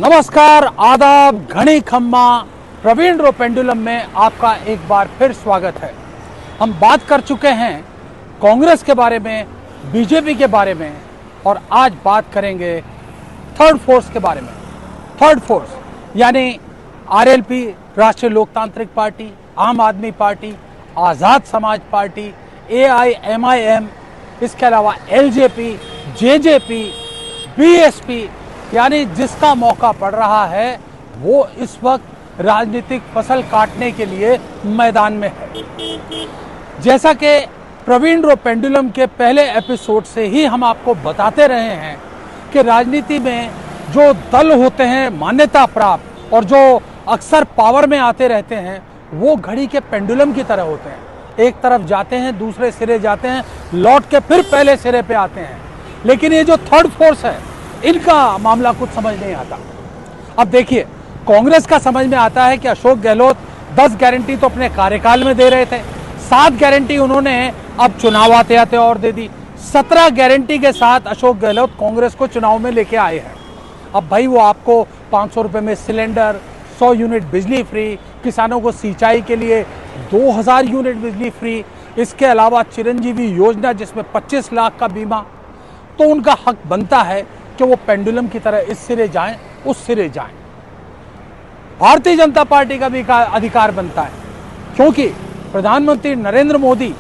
नमस्कार, आदाब, घनी खम्मा, प्रवीण रो पेंडुलम में आपका एक बार फिर स्वागत है। हम बात कर चुके हैं कांग्रेस के बारे में, बीजेपी के बारे में और आज बात करेंगे थर्ड फोर्स के बारे में। थर्ड फोर्स यानी आरएलपी, राष्ट्रीय लोकतांत्रिक पार्टी, आम आदमी पार्टी, आज़ाद समाज पार्टी, एआईएमआईएम, इसके अलावा एलजेपी, जेजेपी, बीएसपी, यानी जिसका मौका पड़ रहा है वो इस वक्त राजनीतिक फसल काटने के लिए मैदान में है। जैसा कि प्रवीण रो पेंडुलम के पहले एपिसोड से ही हम आपको बताते रहे हैं कि राजनीति में जो दल होते हैं मान्यता प्राप्त और जो अक्सर पावर में आते रहते हैं वो घड़ी के पेंडुलम की तरह होते हैं। एक तरफ जाते हैं, दूसरे सिरे जाते हैं, लौट के फिर पहले सिरे पे आते हैं। लेकिन ये जो थर्ड फोर्स है इनका मामला कुछ समझ नहीं आता। अब देखिए, कांग्रेस का समझ में आता है कि अशोक गहलोत 10 गारंटी तो अपने कार्यकाल में दे रहे थे, 7 गारंटी उन्होंने अब चुनाव आते आते और दे दी। 17 गारंटी के साथ अशोक गहलोत कांग्रेस को चुनाव में लेके आए हैं। अब भाई वो आपको 500 रुपए में सिलेंडर, 100 यूनिट बिजली फ्री, किसानों को सिंचाई के लिए 2000 यूनिट बिजली फ्री, इसके अलावा चिरंजीवी योजना जिसमें 25 लाख का बीमा, तो उनका हक बनता है कि वो पेंडुलम की तरह इस सिरे जाएं, उस सिरे जाएं। भारतीय जनता पार्टी का भी अधिकार बनता है, क्योंकि प्रधानमंत्री नरेंद्र मोदी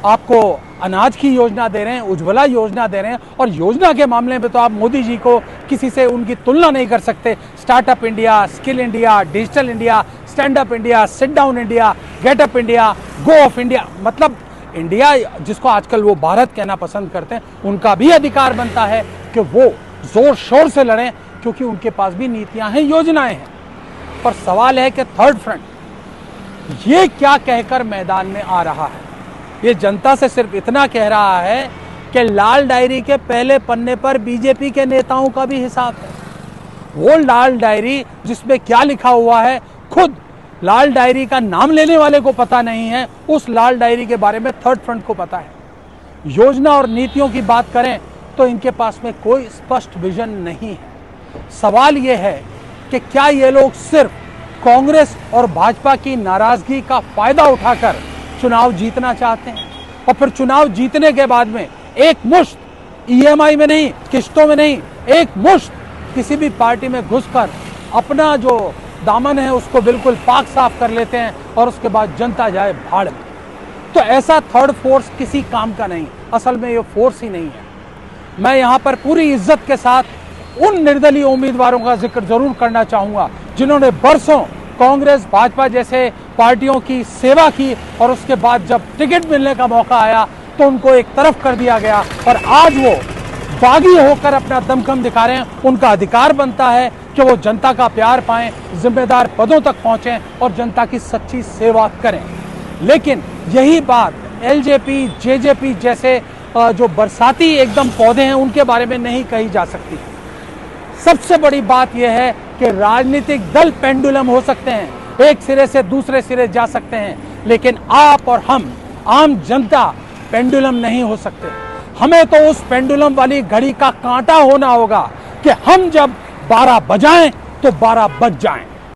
आपको अनाज की योजना दे रहे हैं, उज्ज्वला योजना दे रहे हैं, और योजना के मामले में तो आप मोदी जी को किसी से उनकी तुलना नहीं कर सकते। Startup India, skill India, digital India, stand up India, sit down India, get up India, go of India, मतलब इंडिया जिसको आजकल वो भारत कहना पसंद करते हैं, उनका भी अधिकार बनता है कि वो जोर शोर से लड़ें, क्योंकि उनके पास भी नीतियां हैं, योजनाएं हैं। पर सवाल है कि थर्ड फ्रंट ये क्या कहकर मैदान में आ रहा है। ये जनता से सिर्फ इतना कह रहा है कि लाल डायरी के पहले पन्ने पर बीजेपी के नेताओं का भी हिसाब है। वो लाल डायरी जिसमें क्या लिखा हुआ है खुद लाल डायरी का नाम लेने वाले को पता नहीं है, उस लाल डायरी के बारे में थर्ड फ्रंट को पता है। योजना और नीतियों की बात करें तो इनके पास में कोई स्पष्ट विजन नहीं है। सवाल यह है कि क्या ये लोग सिर्फ कांग्रेस और भाजपा की नाराजगी का फायदा उठाकर चुनाव जीतना चाहते हैं, और फिर चुनाव जीतने के बाद में एक मुश्त ईएमआई में नहीं, किस्तों में नहीं, एक मुश्त किसी भी पार्टी में घुसकर अपना जो दामन है उसको बिल्कुल पाक साफ कर लेते हैं और उसके बाद जनता जाए भाड़ में। तो ऐसा थर्ड फोर्स किसी काम का नहीं, असल में ये फोर्स ही नहीं है। मैं यहाँ पर पूरी इज्जत के साथ उन निर्दलीय उम्मीदवारों का जिक्र जरूर करना चाहूंगा जिन्होंने बरसों कांग्रेस, भाजपा जैसे पार्टियों की सेवा की, और उसके बाद जब टिकट मिलने का मौका आया तो उनको एक तरफ कर दिया गया, और आज वो बागी होकर अपना दमखम दिखा रहे हैं। उनका अधिकार बनता है कि वो जनता का प्यार पाएं, जिम्मेदार पदों तक पहुंचें और जनता की सच्ची सेवा करें। लेकिन यही बात एलजेपी, जेजेपी जैसे जो बरसाती एकदम पौधे हैं उनके बारे में नहीं कही जा सकती। सबसे बड़ी बात यह है कि राजनीतिक दल पेंडुलम हो सकते हैं, एक सिरे से दूसरे सिरे जा सकते हैं, लेकिन आप और हम आम जनता पेंडुलम नहीं हो सकते। हमें तो उस पेंडुलम वाली घड़ी का कांटा होना होगा कि हम जब 12 बजाएं तो 12 बज जाएं।